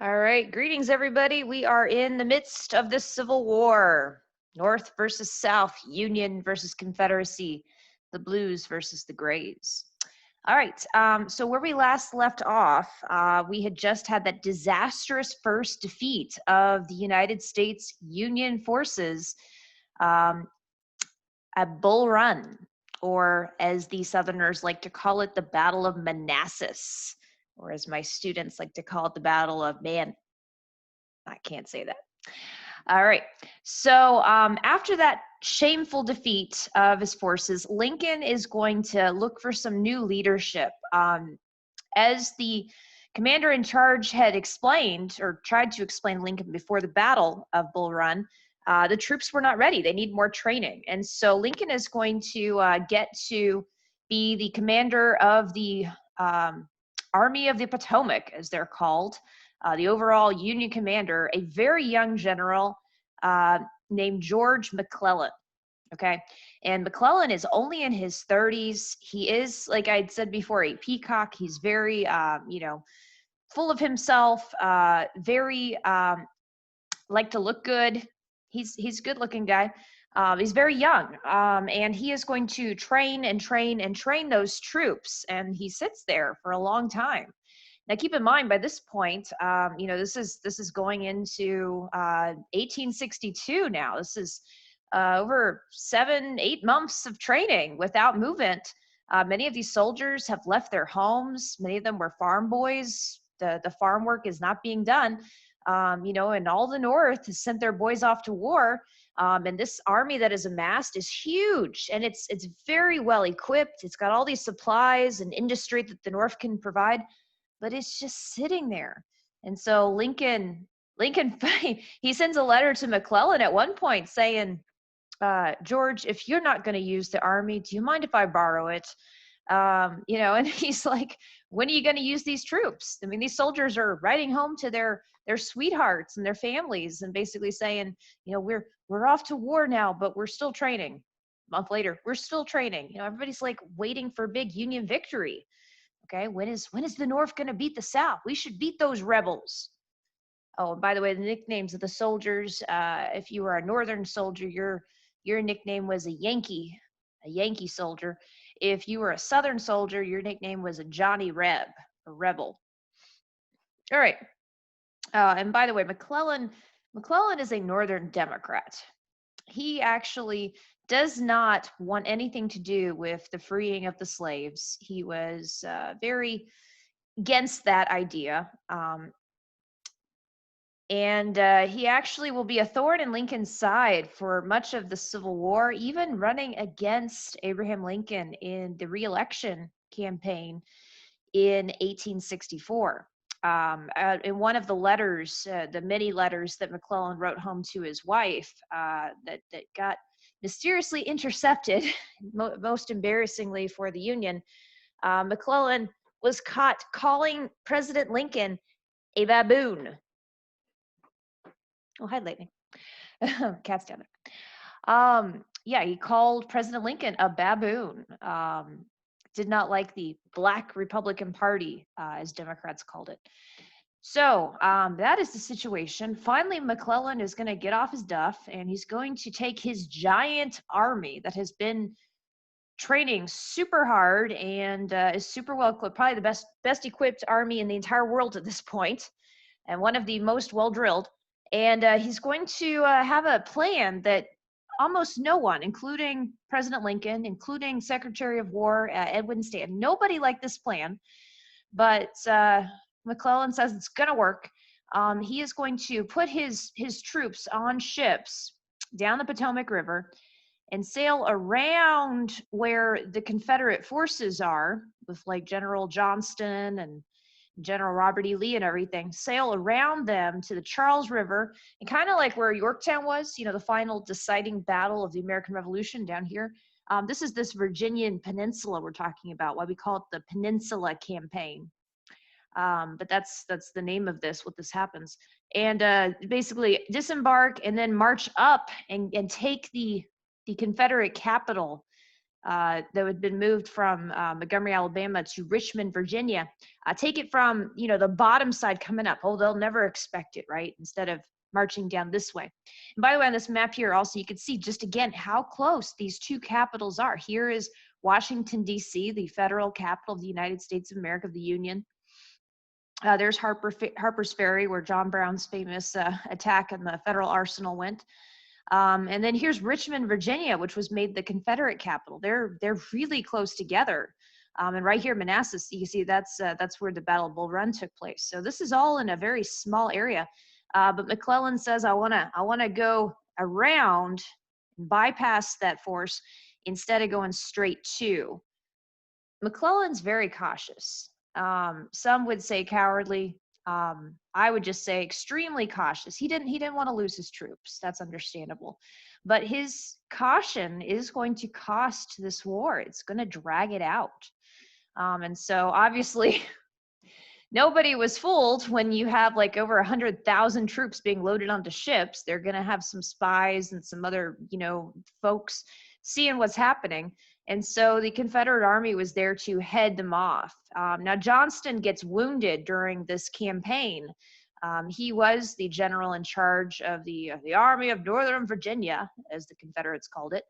All right, greetings everybody. We are in the midst of the Civil War. North versus South, Union versus Confederacy, the Blues versus the Grays. All right, so where we last left off, we had just had that disastrous first defeat of the United States Union forces um, at Bull Run, or as the Southerners like to call it, the Battle of Manassas, or as my students like to call it, the Battle of I can't say that. All right. So after that shameful defeat of his forces, Lincoln is going to look for some new leadership. As the commander in charge had explained or tried to explain Lincoln before the Battle of Bull Run, the troops were not ready. They need more training. And so Lincoln is going to get to be the commander of the Army of the Potomac, as they're called, the overall Union commander, a very young general named George McClellan. Okay. And McClellan is only in his 30s. He is, like I said before, a peacock. He's very, full of himself, very like to look good. He's a good looking guy. He's very young, and he is going to train and train and train those troops. And he sits there for a long time. Now, keep in mind, by this point, this is going into 1862. Now, this is over 7, 8 months of training without movement. Many of these soldiers have left their homes. Many of them were farm boys. The farm work is not being done. And all the North has sent their boys off to war. And this army that is amassed is huge, and it's very well equipped. It's got all these supplies and industry that the North can provide, but it's just sitting there. And so Lincoln, he sends a letter to McClellan at one point saying, George, if you're not going to use the army, do you mind if I borrow it? And he's like, when are you going to use these troops? I mean, these soldiers are writing home to their sweethearts and their families and basically saying, we're off to war now, but we're still training. A month later, we're still training. Everybody's like waiting for a big Union victory. Okay, when is the North going to beat the South? We should beat those rebels. Oh, and by the way, the nicknames of the soldiers, if you were a Northern soldier, your nickname was a Yankee soldier. If you were a Southern soldier, your nickname was a Johnny Reb, a rebel. All right. And by the way, McClellan is a Northern Democrat. He actually does not want anything to do with the freeing of the slaves. He was very against that idea. And he actually will be a thorn in Lincoln's side for much of the Civil War, even running against Abraham Lincoln in the re-election campaign in 1864. In one of the letters, the many letters that McClellan wrote home to his wife that got mysteriously intercepted, most embarrassingly for the Union, McClellan was caught calling President Lincoln a baboon. Oh, hi, Lightning. Cat's down there. He called President Lincoln a baboon. Did not like the Black Republican Party, as Democrats called it. So that is the situation. Finally, McClellan is going to get off his duff, and he's going to take his giant army that has been training super hard and is super well equipped, probably the best equipped army in the entire world at this point, and one of the most well drilled. And he's going to have a plan that almost no one, including President Lincoln, including Secretary of War Edwin Stanton, nobody liked this plan. But McClellan says it's going to work. He is going to put his troops on ships down the Potomac River and sail around where the Confederate forces are, with like General Johnston and General Robert E. Lee and everything, sail around them to the Charles River, and kind of like where Yorktown was, the final deciding battle of the American Revolution down here. This is this Virginian peninsula we're talking about, why we call it the Peninsula Campaign. But that's the name of what this happens. And basically disembark and then march up and take the Confederate capital that had been moved from Montgomery, Alabama to Richmond, Virginia. Take it from, the bottom side coming up. Oh, they'll never expect it, right? Instead of marching down this way. And by the way, on this map here also, you can see just again how close these two capitals are. Here is Washington, D.C., the federal capital of the United States of America, of the Union. There's Harper's Ferry, where John Brown's famous attack on the federal arsenal went. And then here's Richmond, Virginia, which was made the Confederate capital. They're really close together. And right here, Manassas, you can see that's where the Battle of Bull Run took place. So this is all in a very small area. But McClellan says, I wanna go around and bypass that force instead of going straight to. McClellan's very cautious. Some would say cowardly. I would just say extremely cautious. He didn't want to lose his troops. That's understandable. But his caution is going to cost this war. It's going to drag it out. And so obviously nobody was fooled when you have like over 100,000 troops being loaded onto ships. They're going to have some spies and some other, folks seeing what's happening. And so the Confederate Army was there to head them off. Now, Johnston gets wounded during this campaign. He was the general in charge of the Army of Northern Virginia, as the Confederates called it.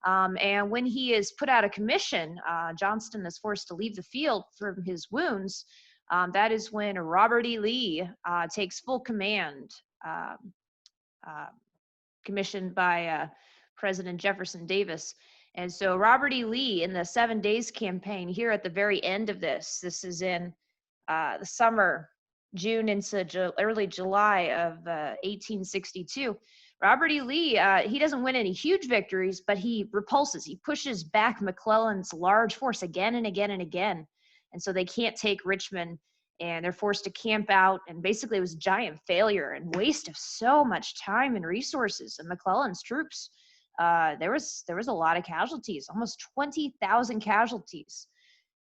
And when he is put out of commission, Johnston is forced to leave the field from his wounds. That is when Robert E. Lee takes full command, commissioned by President Jefferson Davis. And so Robert E. Lee, in the 7 Days campaign, here at the very end of this is in the summer, June into early July of 1862. Robert E. Lee, he doesn't win any huge victories, but he repulses. He pushes back McClellan's large force again and again and again. And so they can't take Richmond, and they're forced to camp out. And basically it was a giant failure and waste of so much time and resources. And McClellan's troops, there was a lot of casualties, almost 20,000 casualties.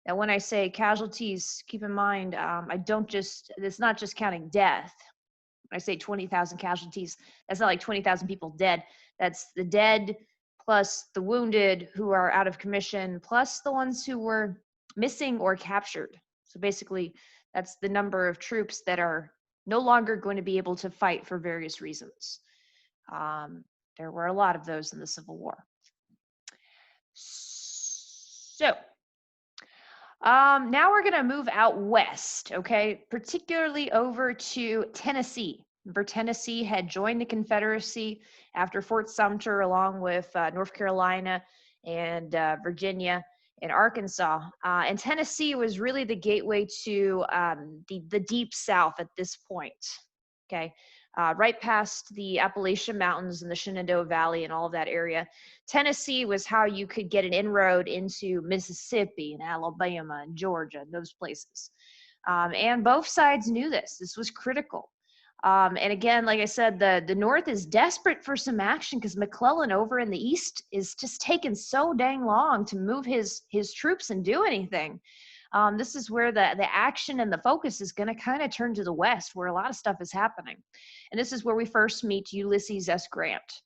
Now, when I say casualties, keep in mind, it's not just counting death. When I say 20,000 casualties, that's not like 20,000 people dead. That's the dead plus the wounded who are out of commission, plus the ones who were missing or captured. So basically, that's the number of troops that are no longer going to be able to fight for various reasons. There were a lot of those in the Civil War. So now we're going to move out west, okay, particularly over to Tennessee. Remember, Tennessee had joined the Confederacy after Fort Sumter, along with North Carolina and Virginia and Arkansas. And Tennessee was really the gateway to the Deep South at this point, okay? Right past the Appalachian Mountains and the Shenandoah Valley and all of that area. Tennessee was how you could get an inroad into Mississippi and Alabama and Georgia and those places. And both sides knew this. This was critical. And again, like I said, the North is desperate for some action because McClellan over in the East is just taking so dang long to move his troops and do anything. This is where the action and the focus is going to kind of turn to the West, where a lot of stuff is happening. And this is where we first meet Ulysses S. Grant.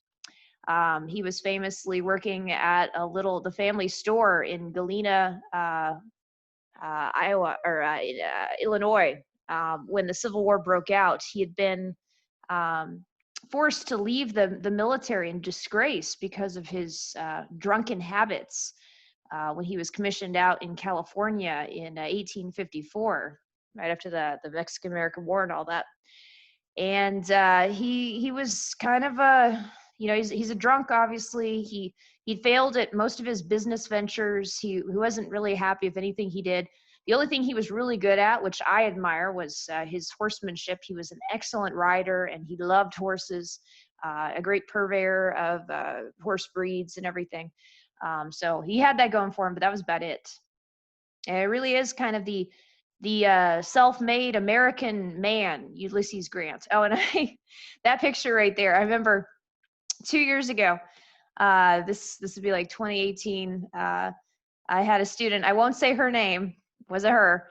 He was famously working at the family store in Galena, Iowa, or Illinois, when the Civil War broke out. He had been forced to leave the military in disgrace because of his drunken habits. When he was commissioned out in California in 1854, right after the Mexican-American War and all that. And he was kind of he's a drunk, obviously. He failed at most of his business ventures. He wasn't really happy with anything he did. The only thing he was really good at, which I admire, was his horsemanship. He was an excellent rider, and he loved horses, a great purveyor of horse breeds and everything. So he had that going for him, but that was about it. And it really is kind of the self-made American man, Ulysses Grant. Oh, and that picture right there, I remember 2 years ago, this would be like 2018. I had a student, I won't say her name, was it her?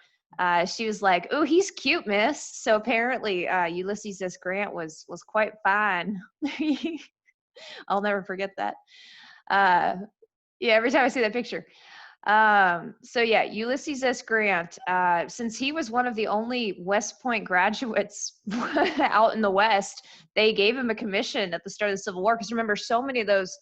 She was like, "Oh, he's cute, miss." So apparently Ulysses S. Grant was quite fine. I'll never forget that. Yeah, every time I see that picture. So yeah, Ulysses S. Grant, since he was one of the only West Point graduates out in the West, they gave him a commission at the start of the Civil War. Because remember, so many of those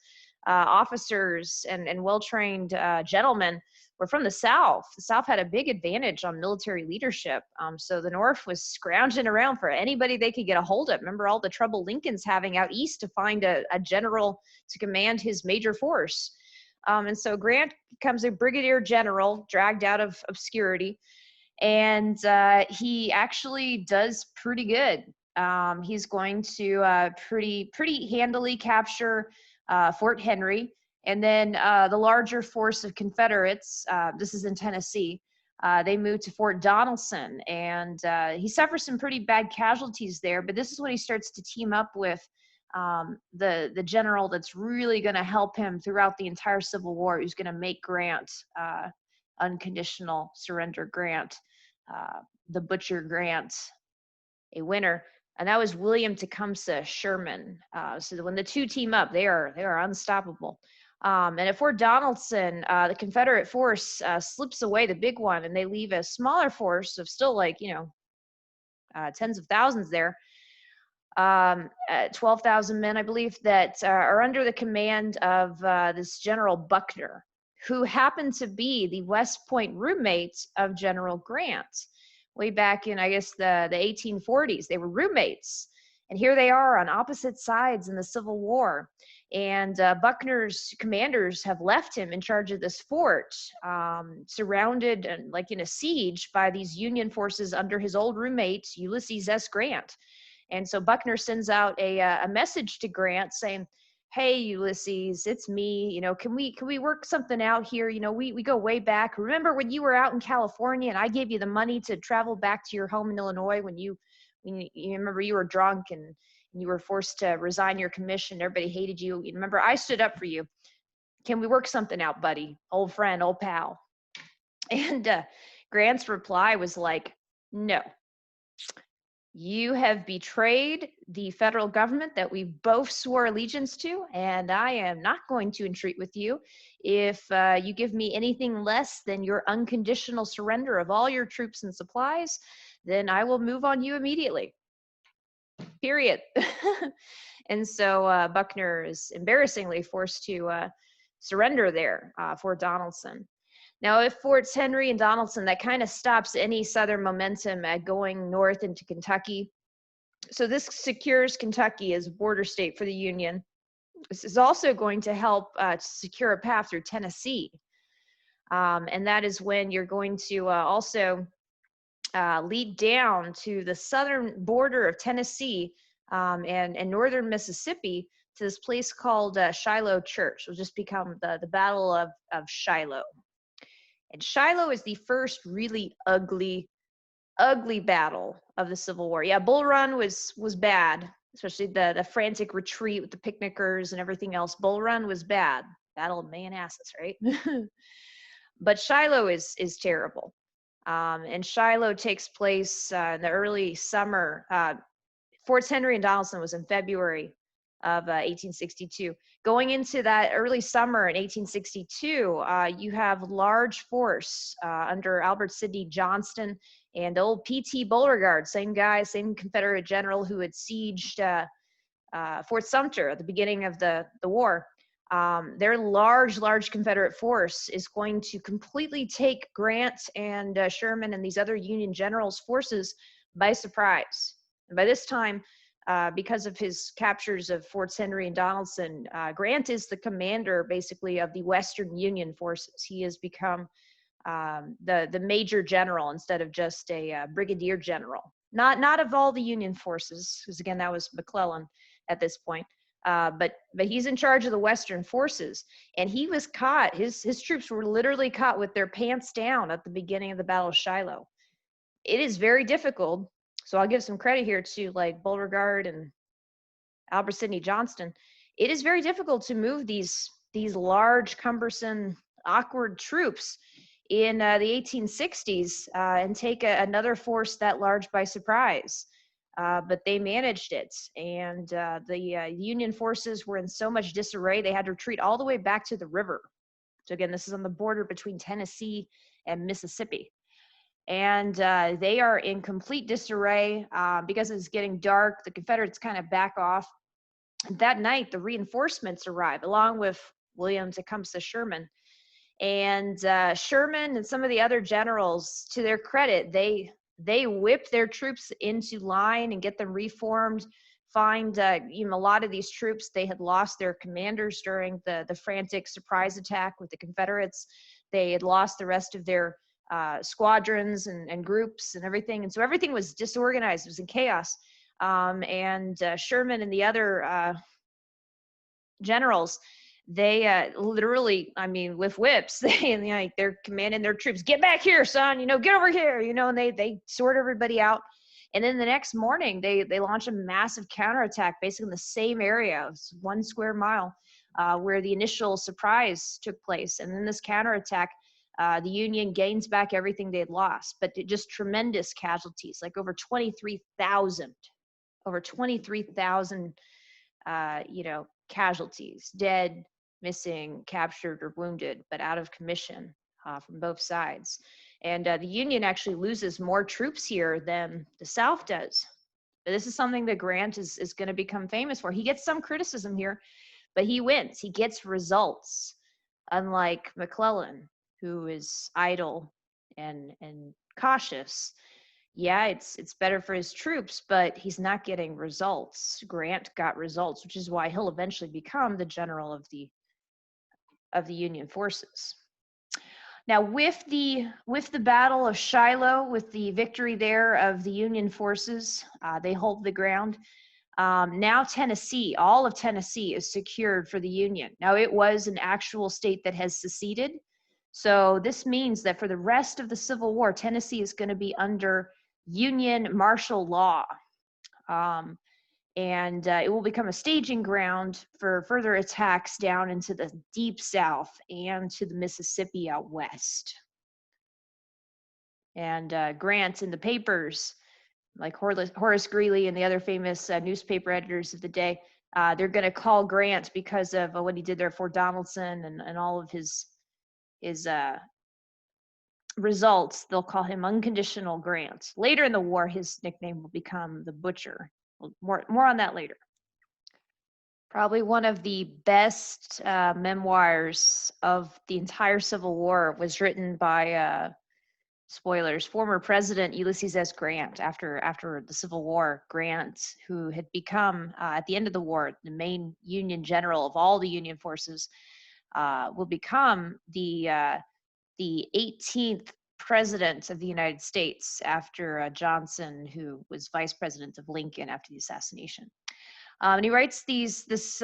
officers and well-trained gentlemen were from the South. The South had a big advantage on military leadership. So the North was scrounging around for anybody they could get a hold of. Remember all the trouble Lincoln's having out east to find a general to command his major force. And so Grant becomes a brigadier general, dragged out of obscurity, and he actually does pretty good. He's going to pretty handily capture Fort Henry, and then the larger force of Confederates. This is in Tennessee. They move to Fort Donelson, and he suffers some pretty bad casualties there. But this is when he starts to team up with the general that's really going to help him throughout the entire Civil War, who's going to make Grant unconditional surrender Grant, the Butcher Grant, a winner. And that was William Tecumseh Sherman. So when the two team up, they are unstoppable. And at Fort Donelson, the Confederate force slips away, the big one, and they leave a smaller force of still tens of thousands there, 12,000 men, I believe, that are under the command of this General Buckner, who happened to be the West Point roommate of General Grant. Way back in, I guess, the 1840s, they were roommates. And here they are on opposite sides in the Civil War. And Buckner's commanders have left him in charge of this fort, surrounded and like in a siege by these Union forces under his old roommate, Ulysses S. Grant. And so Buckner sends out a message to Grant saying, "Hey, Ulysses, it's me. Can we work something out here? We go way back. Remember when you were out in California and I gave you the money to travel back to your home in Illinois when you remember you were drunk and you were forced to resign your commission. Everybody hated you. You remember I stood up for you. Can we work something out, buddy? Old friend, old pal." And Grant's reply was like, "No. You have betrayed the federal government that we both swore allegiance to, and I am not going to entreat with you. If you give me anything less than your unconditional surrender of all your troops and supplies, then I will move on you immediately." Period. And so Buckner is embarrassingly forced to surrender there for Donelson. Now, if Forts Henry and Donelson, that kind of stops any Southern momentum going north into Kentucky. So this secures Kentucky as a border state for the Union. This is also going to help secure a path through Tennessee. And that is when you're going to also lead down to the southern border of Tennessee and northern Mississippi to this place called Shiloh Church. It will just become the Battle of Shiloh. And Shiloh is the first really ugly battle of the Civil War. Yeah, Bull Run was bad, especially the frantic retreat with the picnickers and everything else. Bull Run was bad. Battle of man asses, right? But Shiloh is terrible. And Shiloh takes place in the early summer. Forts Henry and Donelson was in February of 1862. Going into that early summer in 1862, you have large force under Albert Sidney Johnston and old P.T. Beauregard, same guy, same Confederate general who had sieged Fort Sumter at the beginning of the war. Their large Confederate force is going to completely take Grant and Sherman and these other Union generals' forces by surprise. And by this time, because of his captures of Forts Henry and Donelson, Grant is the commander, basically, of the Western Union forces. He has become the major general instead of just a brigadier general. Not of all the Union forces, because again, that was McClellan at this point. But he's in charge of the Western forces, and he was caught. His troops were literally caught with their pants down at the beginning of the Battle of Shiloh. It is very difficult. So I'll give some credit here to like Beauregard and Albert Sidney Johnston. It is very difficult to move these large, cumbersome, awkward troops in the 1860s and take another force that large by surprise. But they managed it, and the Union forces were in so much disarray they had to retreat all the way back to the river. So again, this is on the border between Tennessee and Mississippi. And they are in complete disarray because it's getting dark. The Confederates kind of back off. And that night, the reinforcements arrive along with William Tecumseh Sherman. And Sherman and some of the other generals, to their credit, they whip their troops into line and get them reformed. Find a lot of these troops, they had lost their commanders during the frantic surprise attack with the Confederates. They had lost the rest of their squadrons and groups and everything, and so everything was disorganized. It was in chaos. And Sherman and the other generals, they literally, with whips, they're commanding their troops, get back here, son, get over here, and they sort everybody out. And then the next morning, they launch a massive counterattack, basically in the same area, 1 square mile, where the initial surprise took place. And then this counterattack, the Union gains back everything they had lost, but just tremendous casualties, like over 23,000, casualties, dead, missing, captured, or wounded, but out of commission from both sides. And the Union actually loses more troops here than the South does. But this is something that Grant is going to become famous for. He gets some criticism here, but he wins. He gets results, unlike McClellan, who is idle and cautious. Yeah, it's better for his troops, but he's not getting results. Grant got results, which is why he'll eventually become the general of the Union forces. Now, with the Battle of Shiloh, with the victory there of the Union forces, they hold the ground. Now Tennessee, all of Tennessee is secured for the Union. Now, it was an actual state that has seceded. So this means that for the rest of the Civil War, Tennessee is going to be under Union martial law. And it will become a staging ground for further attacks down into the deep South and to the Mississippi out west. And Grant in the papers, like Horace Greeley and the other famous newspaper editors of the day, they're going to call Grant because of what he did there for Donaldson and all of his results. They'll call him Unconditional Grant. Later in the war, his nickname will become the Butcher. More on that later. Probably one of the best memoirs of the entire Civil War was written by, spoilers, former President Ulysses S. Grant. After the Civil War, Grant, who had become, at the end of the war, the main Union general of all the Union forces, will become the 18th president of the United States after Johnson, who was vice president of Lincoln after the assassination. And he writes this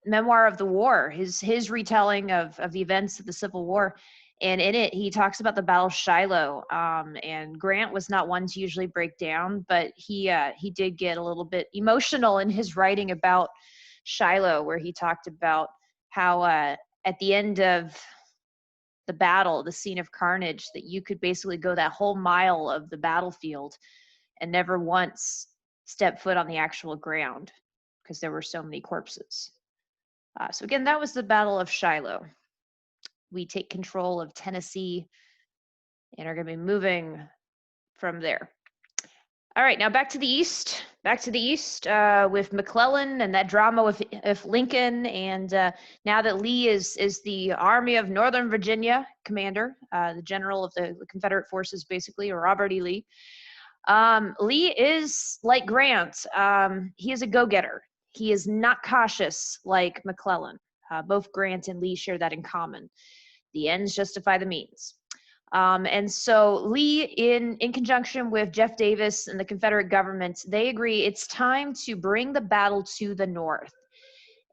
memoir of the war, his retelling of the events of the Civil War. And in it, he talks about the Battle of Shiloh. And Grant was not one to usually break down, but he did get a little bit emotional in his writing about Shiloh, where he talked about how at the end of the battle, the scene of carnage, that you could basically go that whole mile of the battlefield and never once step foot on the actual ground because there were so many corpses. So again, that was the Battle of Shiloh. We take control of Tennessee and are going to be moving from there. All right, now back to the east. With McClellan and that drama with Lincoln, and now that Lee is the Army of Northern Virginia commander, the general of the Confederate forces, basically, or Robert E. Lee. Lee is like Grant. He is a go-getter. He is not cautious like McClellan. Both Grant and Lee share that in common. The ends justify the means. And so Lee, in conjunction with Jeff Davis and the Confederate government, they agree it's time to bring the battle to the North.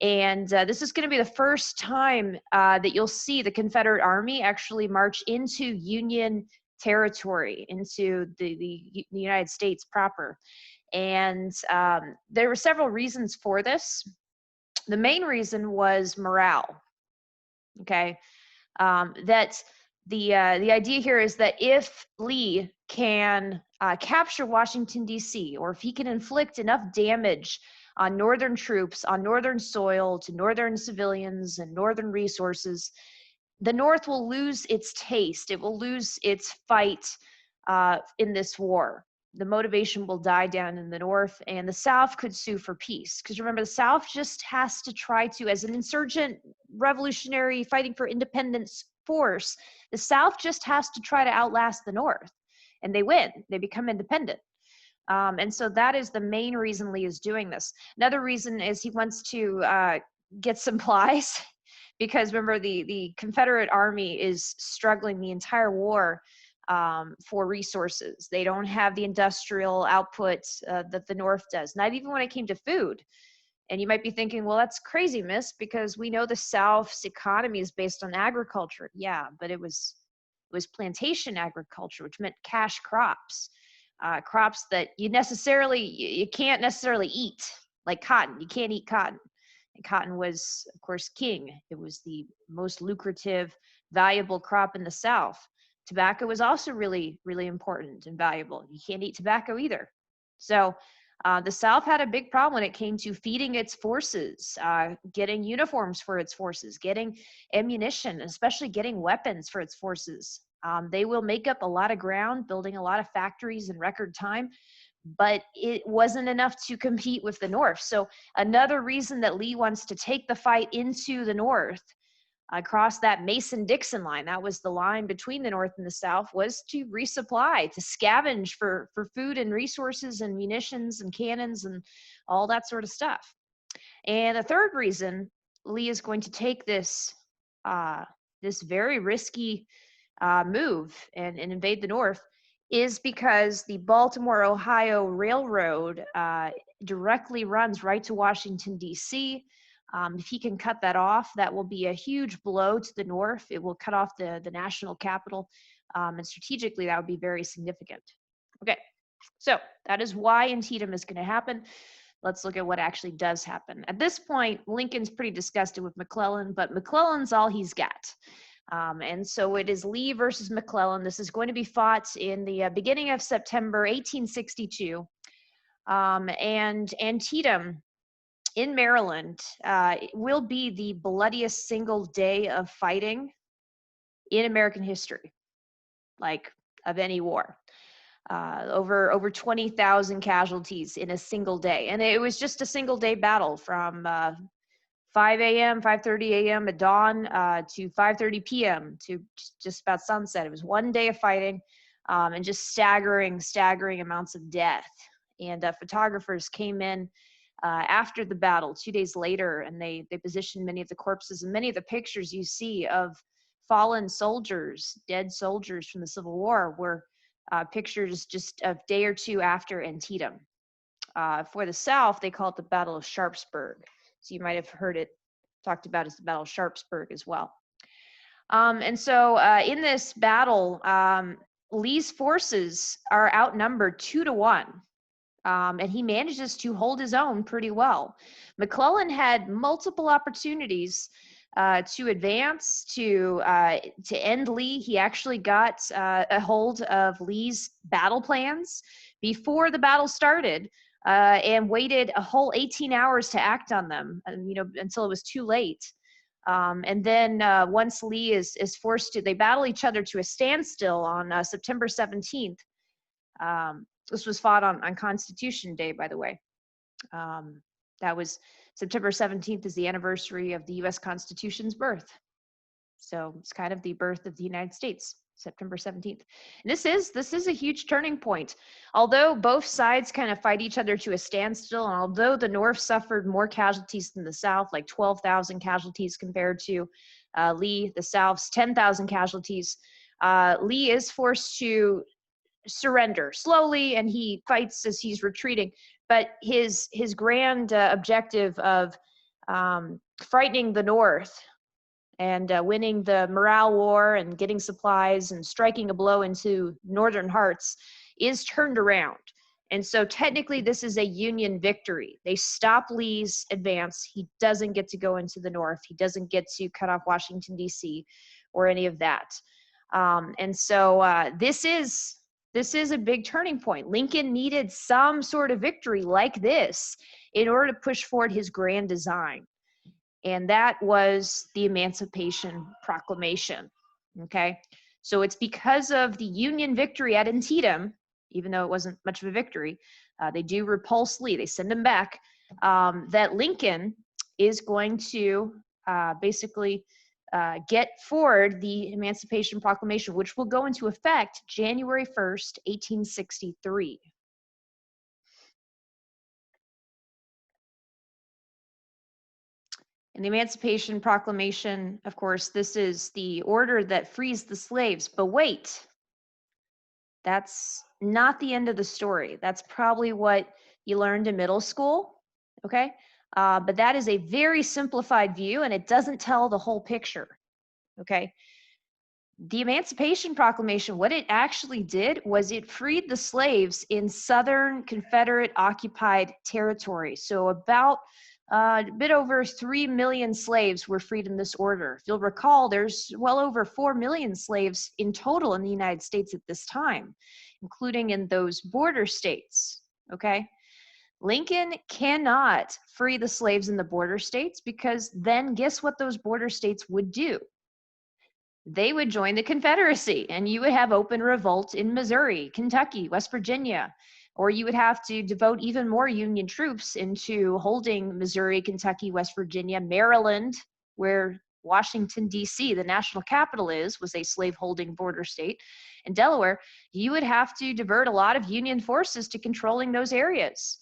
And this is going to be the first time that you'll see the Confederate Army actually march into Union territory, into the United States proper. And there were several reasons for this. The main reason was morale. Okay, that the idea here is that if Lee can capture Washington, D.C., or if he can inflict enough damage on Northern troops, on Northern soil, to Northern civilians and Northern resources, the North will lose its taste. It will lose its fight in this war. The motivation will die down in the North, and the South could sue for peace. Because remember, the South just has to try to, as an insurgent, revolutionary, fighting for independence force, the South just has to try to outlast the North. And they win. They become independent. And so that is the main reason Lee is doing this. Another reason is he wants to get supplies, because remember, the Confederate Army is struggling the entire war for resources. They don't have the industrial output that the North does, not even when it came to food. And you might be thinking, well, that's crazy, miss, because we know the South's economy is based on agriculture. Yeah, but it was plantation agriculture, which meant cash crops, crops that you can't necessarily eat, like cotton. You can't eat cotton. And cotton was, of course, king. It was the most lucrative, valuable crop in the South. Tobacco was also really, really important and valuable. You can't eat tobacco either. So the South had a big problem when it came to feeding its forces, getting uniforms for its forces, getting ammunition, especially getting weapons for its forces. They will make up a lot of ground, building a lot of factories in record time, but it wasn't enough to compete with the North. So another reason that Lee wants to take the fight into the North, across that Mason-Dixon line, that was the line between the North and the South, was to resupply, to scavenge for food and resources and munitions and cannons and all that sort of stuff. And the third reason Lee is going to take this this very risky move and invade the North is because the Baltimore-Ohio Railroad directly runs right to Washington, D.C. If he can cut that off, that will be a huge blow to the North. It will cut off the national capital, and strategically, that would be very significant. Okay, so that is why Antietam is going to happen. Let's look at what actually does happen. At this point, Lincoln's pretty disgusted with McClellan, but McClellan's all he's got. And so it is Lee versus McClellan. This is going to be fought in the beginning of September 1862. And Antietam in Maryland will be the bloodiest single day of fighting in American history, like of any war. Over 20,000 casualties in a single day. And it was just a single day battle from 5 a.m., 5:30 a.m. at dawn to 5:30 p.m. to just about sunset. It was one day of fighting and just staggering amounts of death. And photographers came in after the battle 2 days later, and they positioned many of the corpses, and many of the pictures you see of fallen soldiers, dead soldiers from the Civil War, were pictures just a day or two after Antietam. For the South, they call it the Battle of Sharpsburg. So you might have heard it talked about as the Battle of Sharpsburg as well. And so in this battle, Lee's forces are outnumbered 2-1. And he manages to hold his own pretty well. McClellan had multiple opportunities to advance, to end Lee. He actually got a hold of Lee's battle plans before the battle started, and waited a whole 18 hours to act on them, until it was too late. And then once Lee is forced to, they battle each other to a standstill on September 17th. This was fought on Constitution Day, by the way. That was September 17th is the anniversary of the U.S. Constitution's birth. So it's kind of the birth of the United States, September 17th. And this is a huge turning point. Although both sides kind of fight each other to a standstill, and although the North suffered more casualties than the South, like 12,000 casualties compared to Lee, the South's 10,000 casualties, Lee is forced to surrender slowly, and he fights as he's retreating. But his grand objective of frightening the North and winning the morale war and getting supplies and striking a blow into Northern hearts is turned around. And so technically this is a Union victory. They stop Lee's advance. He doesn't get to go into the North. He doesn't get to cut off Washington, D.C. or any of that. And so this is This is a big turning point. Lincoln needed some sort of victory like this in order to push forward his grand design. And that was the Emancipation Proclamation. Okay. So it's because of the Union victory at Antietam, even though it wasn't much of a victory, they do repulse Lee, they send him back, that Lincoln is going to basically get forward the Emancipation Proclamation, which will go into effect January 1st, 1863. And the Emancipation Proclamation, of course, this is the order that frees the slaves. But wait, that's not the end of the story. That's probably what you learned in middle school, okay? But that is a very simplified view, and it doesn't tell the whole picture, okay? The Emancipation Proclamation, what it actually did was it freed the slaves in Southern Confederate occupied territory. So about a bit over 3 million slaves were freed in this order. If you'll recall, there's well over 4 million slaves in total in the United States at this time, including in those border states, okay? Lincoln cannot free the slaves in the border states because then guess what those border states would do? They would join the Confederacy, and you would have open revolt in Missouri, Kentucky, West Virginia, or you would have to devote even more Union troops into holding Missouri, Kentucky, West Virginia, Maryland, where Washington, D.C., the national capital was a slave-holding border state, and Delaware. You would have to divert a lot of Union forces to controlling those areas,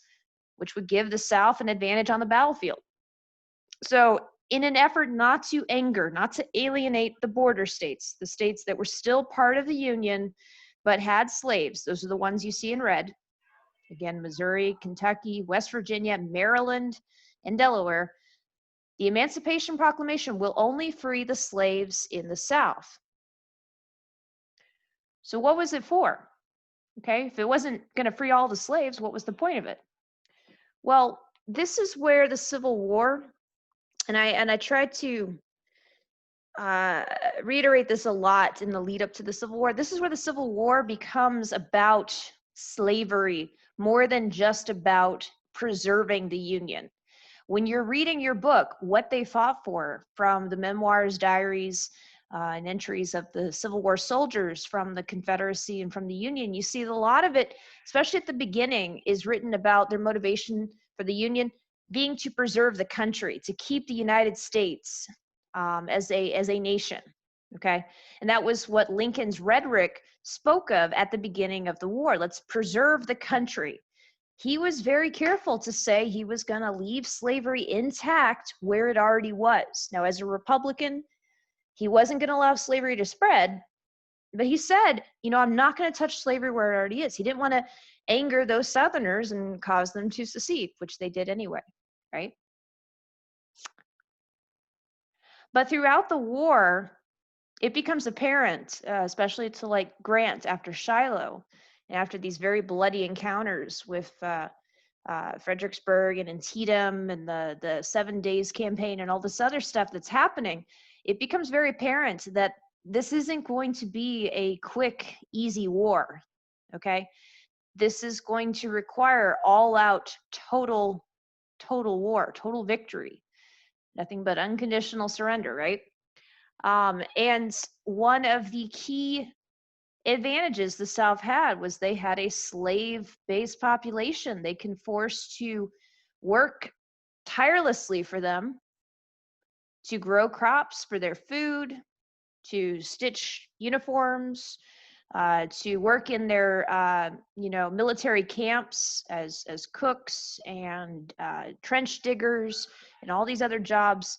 which would give the South an advantage on the battlefield. So in an effort not to anger, not to alienate the border states, the states that were still part of the Union but had slaves, those are the ones you see in red. Again, Missouri, Kentucky, West Virginia, Maryland, and Delaware. The Emancipation Proclamation will only free the slaves in the South. So what was it for? Okay, if it wasn't going to free all the slaves, what was the point of it? Well, this is where the Civil War, and I tried to reiterate this a lot in the lead up to the Civil War. This is where the Civil War becomes about slavery more than just about preserving the Union. When you're reading your book, what they fought for, from the memoirs, diaries, and entries of the Civil War soldiers from the Confederacy and from the Union, you see a lot of it, especially at the beginning, is written about their motivation for the Union being to preserve the country, to keep the United States as a nation, okay? And that was what Lincoln's rhetoric spoke of at the beginning of the war. Let's preserve the country. He was very careful to say he was going to leave slavery intact where it already was. Now, as a Republican, he wasn't going to allow slavery to spread, but he said, you know, I'm not going to touch slavery where it already is. He didn't want to anger those Southerners and cause them to secede, which they did anyway, right? But throughout the war, it becomes apparent, especially to like Grant after Shiloh, and after these very bloody encounters with Fredericksburg and Antietam and the 7 Days campaign and all this other stuff that's happening, it becomes very apparent that this isn't going to be a quick, easy war, okay? This is going to require all-out, total war, total victory. Nothing but unconditional surrender, right? And one of the key advantages the South had was they had a slave-based population. They can force to work tirelessly for them, to grow crops for their food, to stitch uniforms, to work in their military camps as cooks and trench diggers and all these other jobs.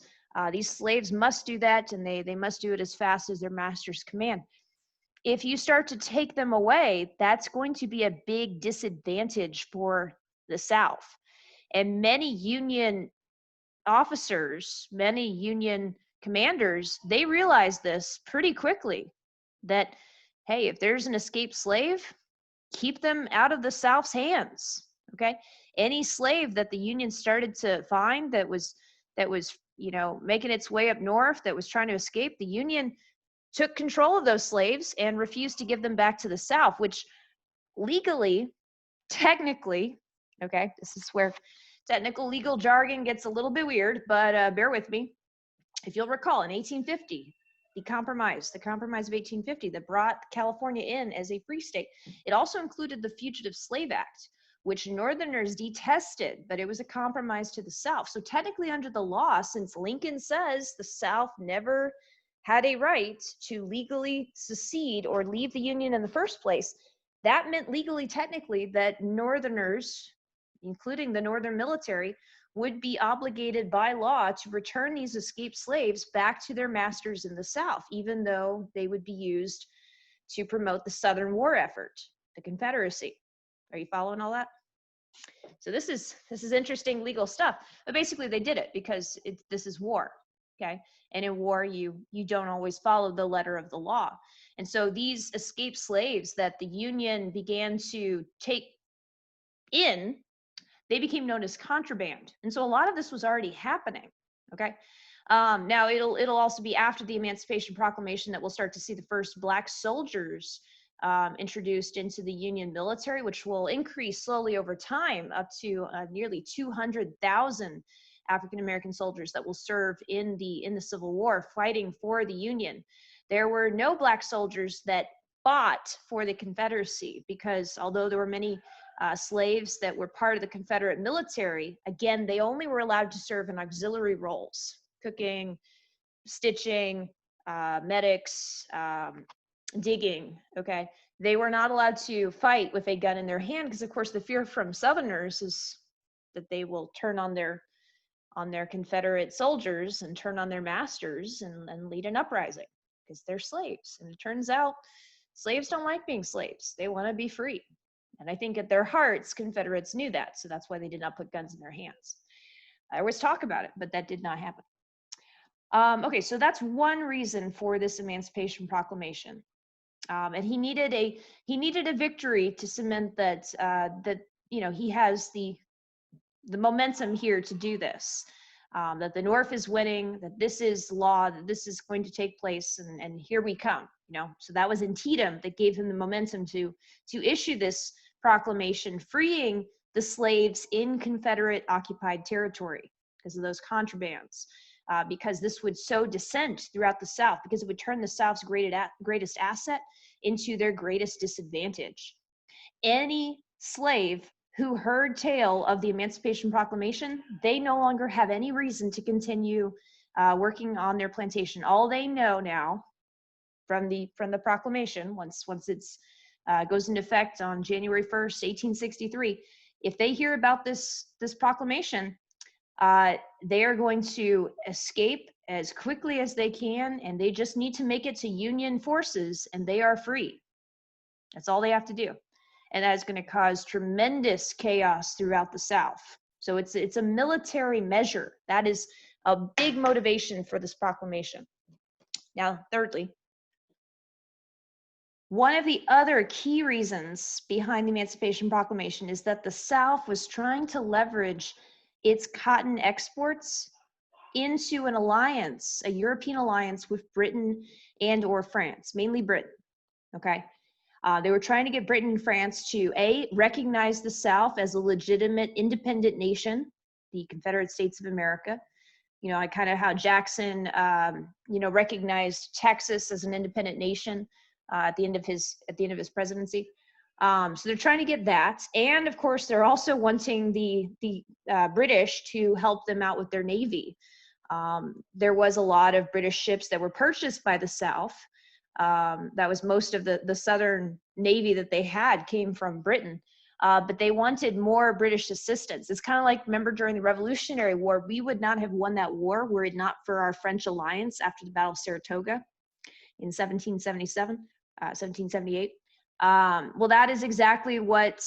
These slaves must do that, and they must do it as fast as their masters command. If you start to take them away, that's going to be a big disadvantage for the South. And many Union officers, many Union commanders, they realize this pretty quickly, that, hey, if there's an escaped slave, keep them out of the South's hands, okay? Any slave that the Union started to find that was making its way up north, that was trying to escape, the Union took control of those slaves and refused to give them back to the South, which legally, technically, okay, this is where technical legal jargon gets a little bit weird, but bear with me. If you'll recall, in 1850, the compromise of 1850 that brought California in as a free state, it also included the Fugitive Slave Act, which Northerners detested, but it was a compromise to the South. So technically under the law, since Lincoln says the South never had a right to legally secede or leave the Union in the first place, that meant legally, technically, that Northerners, including the Northern military, would be obligated by law to return these escaped slaves back to their masters in the South, even though they would be used to promote the Southern war effort, the Confederacy. Are you following all that? So this is interesting legal stuff. But basically they did it because this is war, okay? And in war, you don't always follow the letter of the law. And so these escaped slaves that the Union began to take in, they became known as contraband. And so a lot of this was already happening, okay? Now it'll also be after the Emancipation Proclamation that we'll start to see the first Black soldiers introduced into the Union military, which will increase slowly over time up to nearly 200,000 African-American soldiers that will serve in the Civil War fighting for the Union. There were no Black soldiers that fought for the Confederacy because although there were many slaves that were part of the Confederate military, again, they only were allowed to serve in auxiliary roles, cooking, stitching, medics, digging, okay? They were not allowed to fight with a gun in their hand because, of course, the fear from Southerners is that they will turn on their Confederate soldiers and turn on their masters and lead an uprising because they're slaves. And it turns out slaves don't like being slaves. They want to be free. And I think at their hearts, Confederates knew that. So that's why they did not put guns in their hands. I always talk about it, but that did not happen. Okay, so that's one reason for this Emancipation Proclamation. And he needed a victory to cement that he has the momentum here to do this. That the North is winning, that this is law, that this is going to take place, and here we come. So that was Antietam that gave him the momentum to issue this proclamation, freeing the slaves in Confederate occupied territory because of those contrabands. Because this would sow dissent throughout the South, because it would turn the South's greatest asset into their greatest disadvantage. Any slave who heard tale of the Emancipation Proclamation, they no longer have any reason to continue working on their plantation. All they know now from the proclamation, once it's goes into effect on January 1st, 1863, if they hear about this proclamation, they are going to escape as quickly as they can, and they just need to make it to Union forces, and they are free. That's all they have to do. And that is going to cause tremendous chaos throughout the South. So it's a military measure. That is a big motivation for this proclamation. Now, thirdly, one of the other key reasons behind the Emancipation Proclamation is that the South was trying to leverage its cotton exports into an alliance, a European alliance with Britain and or France, mainly Britain, okay? They were trying to get Britain and France to recognize the South as a legitimate independent nation, the Confederate States of America. Kind of how Jackson, recognized Texas as an independent nation at the end of his presidency. So they're trying to get that, and of course they're also wanting the British to help them out with their navy. There was a lot of British ships that were purchased by the South. That was most of the Southern Navy that they had came from Britain, but they wanted more British assistance. It's kind of like, remember during the Revolutionary War, we would not have won that war were it not for our French alliance after the Battle of Saratoga in 1778. Well, that is exactly what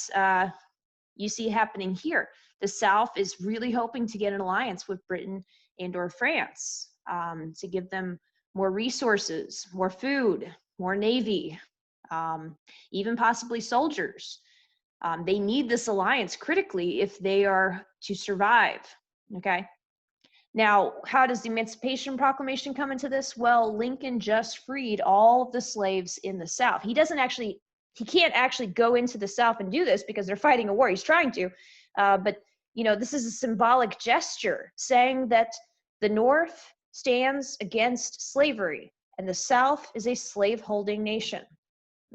you see happening here. The South is really hoping to get an alliance with Britain and or France to give them more resources, more food, more navy, even possibly soldiers. They need this alliance critically if they are to survive, okay? Now, how does the Emancipation Proclamation come into this? Well, Lincoln just freed all of the slaves in the South. He doesn't actually he can't actually go into the South and do this because they're fighting a war. He's trying to, but this is a symbolic gesture saying that the North stands against slavery and the South is a slave-holding nation.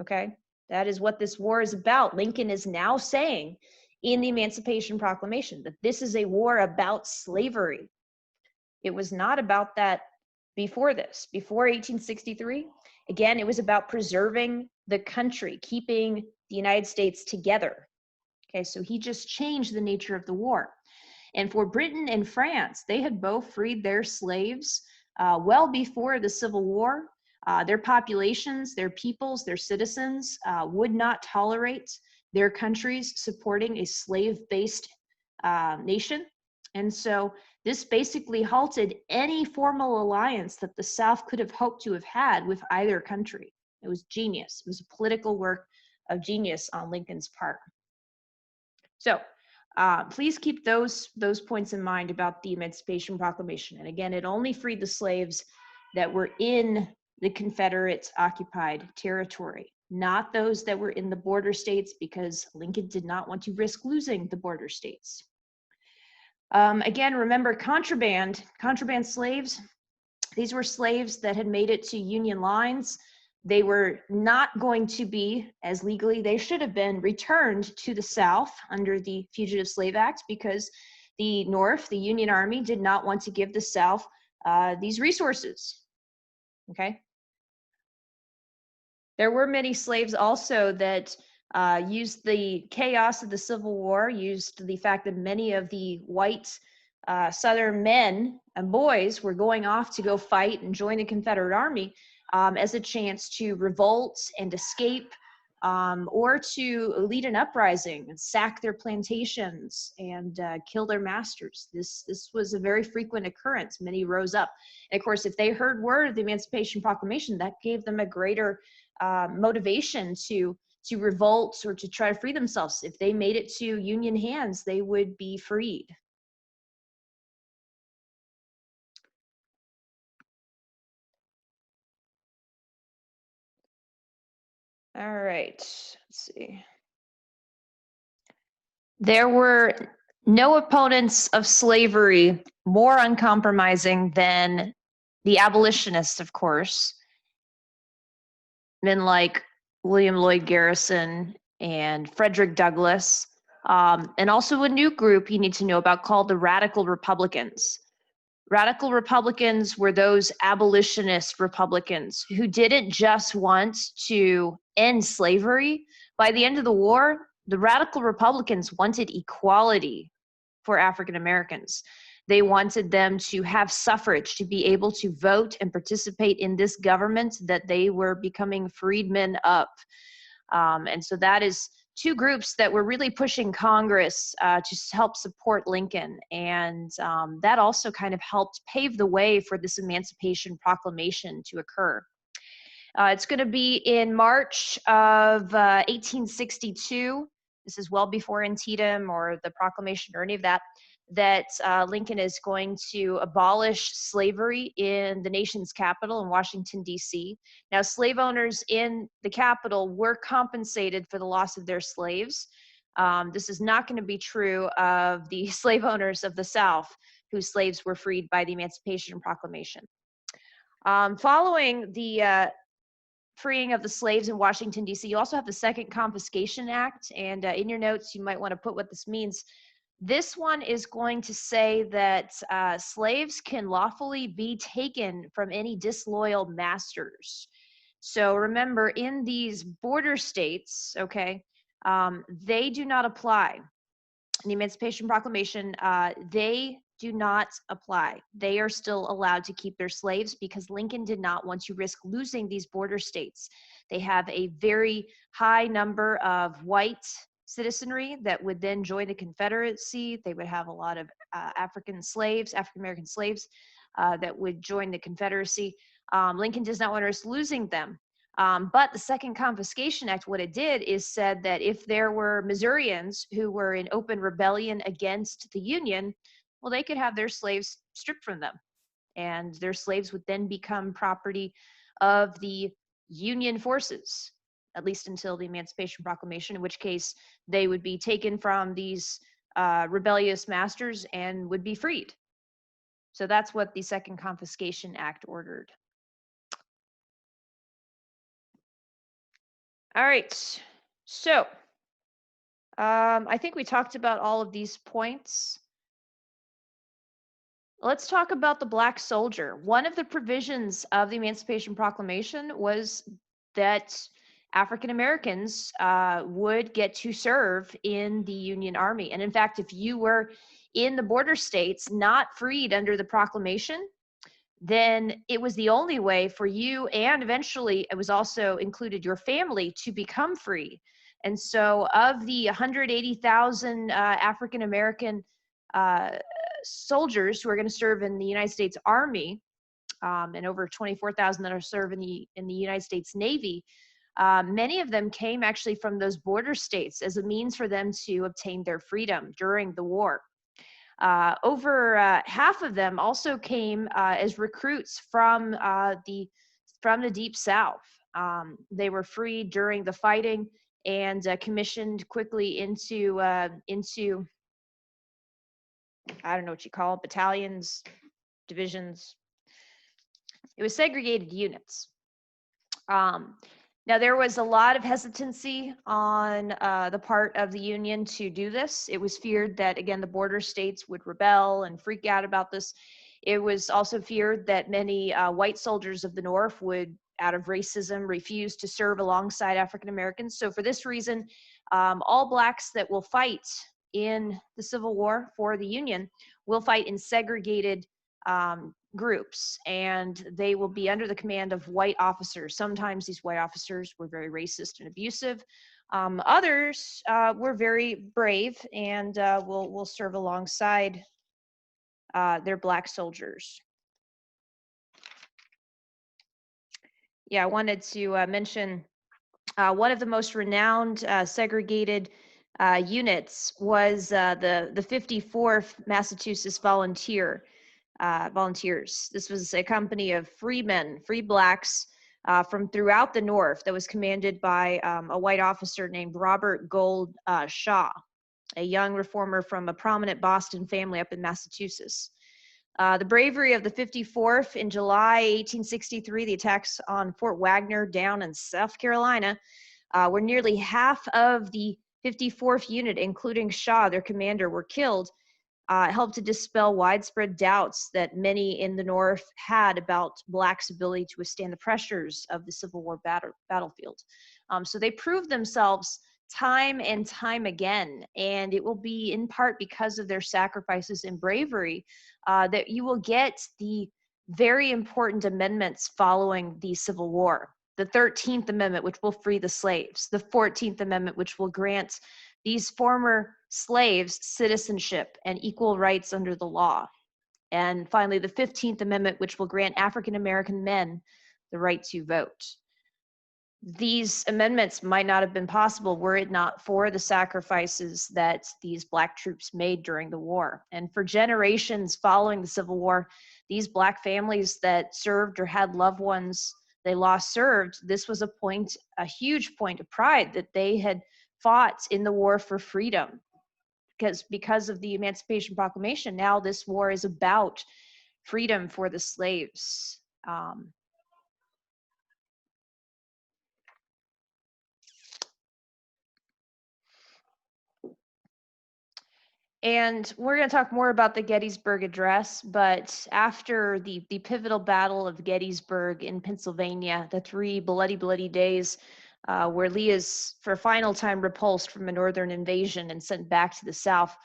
Okay, that is what this war is about. Lincoln is now saying in the Emancipation Proclamation that this is a war about slavery. It was not about that before this. Before 1863, again, it was about preserving the country, keeping the United States together. Okay, so he just changed the nature of the war. And for Britain and France, they had both freed their slaves well before the Civil War. Their populations, their peoples, their citizens would not tolerate their countries supporting a slave-based nation. And so this basically halted any formal alliance that the South could have hoped to have had with either country. It was genius. It was a political work of genius on Lincoln's part. So please keep those points in mind about the Emancipation Proclamation. And again, it only freed the slaves that were in the Confederate occupied territory, not those that were in the border states, because Lincoln did not want to risk losing the border states. Again, remember contraband slaves. These were slaves that had made it to Union lines. They were not going to be, as legally they should have been, returned to the South under the Fugitive Slave Act, because the North, the Union Army, did not want to give the South these resources. Okay. There were many slaves also that used the chaos of the Civil War, used the fact that many of the white Southern men and boys were going off to go fight and join the Confederate Army as a chance to revolt and escape, or to lead an uprising and sack their plantations and kill their masters. This was a very frequent occurrence. Many rose up. And of course, if they heard word of the Emancipation Proclamation, that gave them a greater motivation to revolt or to try to free themselves. If they made it to Union hands, they would be freed. All right, let's see. There were no opponents of slavery more uncompromising than the abolitionists, of course, men like William Lloyd Garrison and Frederick Douglass, and also a new group you need to know about called the Radical Republicans. Radical Republicans were those abolitionist Republicans who didn't just want to end slavery. By the end of the war, the Radical Republicans wanted equality for African Americans. They wanted them to have suffrage, to be able to vote and participate in this government that they were becoming freedmen of. And so that is two groups that were really pushing Congress to help support Lincoln. And that also kind of helped pave the way for this Emancipation Proclamation to occur. It's going to be in March of 1862. This is well before Antietam or the Proclamation or any of that, that Lincoln is going to abolish slavery in the nation's capital in Washington, D.C. Now, slave owners in the capital were compensated for the loss of their slaves. This is not going to be true of the slave owners of the South, whose slaves were freed by the Emancipation Proclamation. Following the freeing of the slaves in Washington, D.C., you also have the Second Confiscation Act, and in your notes, you might want to put what this means. This one is going to say that slaves can lawfully be taken from any disloyal masters. So remember, in these border states, okay, they do not apply. In the Emancipation Proclamation, they do not apply. They are still allowed to keep their slaves because Lincoln did not want to risk losing these border states. They have a very high number of white citizenry that would then join the Confederacy. They would have a lot of African American slaves that would join the Confederacy. Lincoln does not want to risk losing them. But the Second Confiscation Act, what it did is said that if there were Missourians who were in open rebellion against the Union, well, they could have their slaves stripped from them. And their slaves would then become property of the Union forces. at least until the Emancipation Proclamation, in which case they would be taken from these rebellious masters and would be freed. So that's what the Second Confiscation Act ordered. All right, so I think we talked about all of these points. Let's talk about the Black soldier. One of the provisions of the Emancipation Proclamation was that African Americans would get to serve in the Union Army. And in fact, if you were in the border states not freed under the proclamation, then it was the only way for you, and eventually it was also included your family, to become free. And so of the 180,000 African American soldiers who are going to serve in the United States Army, and over 24,000 that are serve in the United States Navy, many of them came actually from those border states as a means for them to obtain their freedom during the war. Over half of them also came as recruits from the Deep South. They were freed during the fighting and commissioned quickly into I don't know what you call it, battalions, divisions. It was segregated units. Now, there was a lot of hesitancy on the part of the Union to do this. It was feared that, again, the border states would rebel and freak out about this. It was also feared that many white soldiers of the North would, out of racism, refuse to serve alongside African Americans. So for this reason, all Blacks that will fight in the Civil War for the Union will fight in segregated groups, and they will be under the command of white officers. Sometimes these white officers were very racist and abusive. Others were very brave and will serve alongside their Black soldiers. Yeah, I wanted to mention one of the most renowned segregated units was the 54th Massachusetts Volunteers. This was a company of free men, free Blacks from throughout the North that was commanded by a white officer named Robert Gould Shaw, a young reformer from a prominent Boston family up in Massachusetts. The bravery of the 54th in July 1863, the attacks on Fort Wagner down in South Carolina, where nearly half of the 54th unit, including Shaw, their commander, were killed, helped to dispel widespread doubts that many in the North had about Blacks' ability to withstand the pressures of the Civil War battlefield. So they proved themselves time and time again, and it will be in part because of their sacrifices and bravery that you will get the very important amendments following the Civil War. The 13th Amendment, which will free the slaves. The 14th Amendment, which will grant these former slaves citizenship and equal rights under the law. And finally, the 15th Amendment, which will grant African American men the right to vote. These amendments might not have been possible were it not for the sacrifices that these Black troops made during the war. And for generations following the Civil War, these Black families that served or had loved ones they lost served, this was a huge point of pride that they had fought in the war for freedom. Because of the Emancipation Proclamation, now this war is about freedom for the slaves. And we're going to talk more about the Gettysburg Address, but after the pivotal Battle of Gettysburg in Pennsylvania, the 3 bloody days where Lee is for a final time repulsed from a northern invasion and sent back to the South,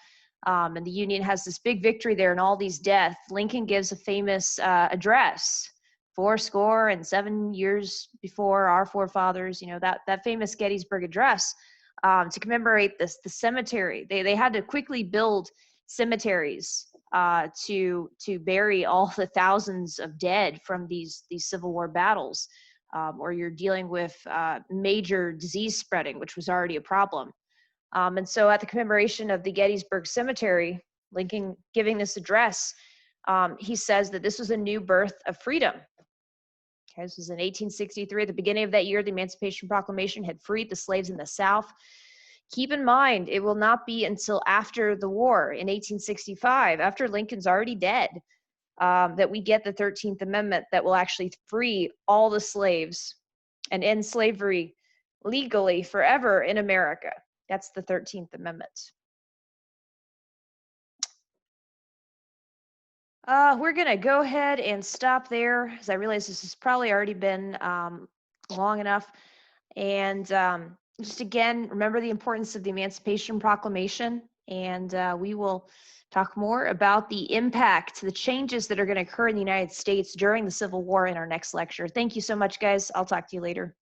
and the Union has this big victory there and all these deaths, Lincoln gives a famous address, 7 years before our forefathers, that famous Gettysburg Address. To commemorate the cemetery. They had to quickly build cemeteries to bury all the thousands of dead from these Civil War battles, or you're dealing with major disease spreading, which was already a problem. And so at the commemoration of the Gettysburg Cemetery, Lincoln giving this address, he says that this was a new birth of freedom. Okay, this was in 1863. At the beginning of that year, the Emancipation Proclamation had freed the slaves in the South. Keep in mind, it will not be until after the war in 1865, after Lincoln's already dead, that we get the 13th Amendment that will actually free all the slaves and end slavery legally forever in America. That's the 13th Amendment. We're going to go ahead and stop there, as I realize this has probably already been long enough. And just again, remember the importance of the Emancipation Proclamation, and we will talk more about the impact, the changes that are going to occur in the United States during the Civil War in our next lecture. Thank you so much, guys. I'll talk to you later.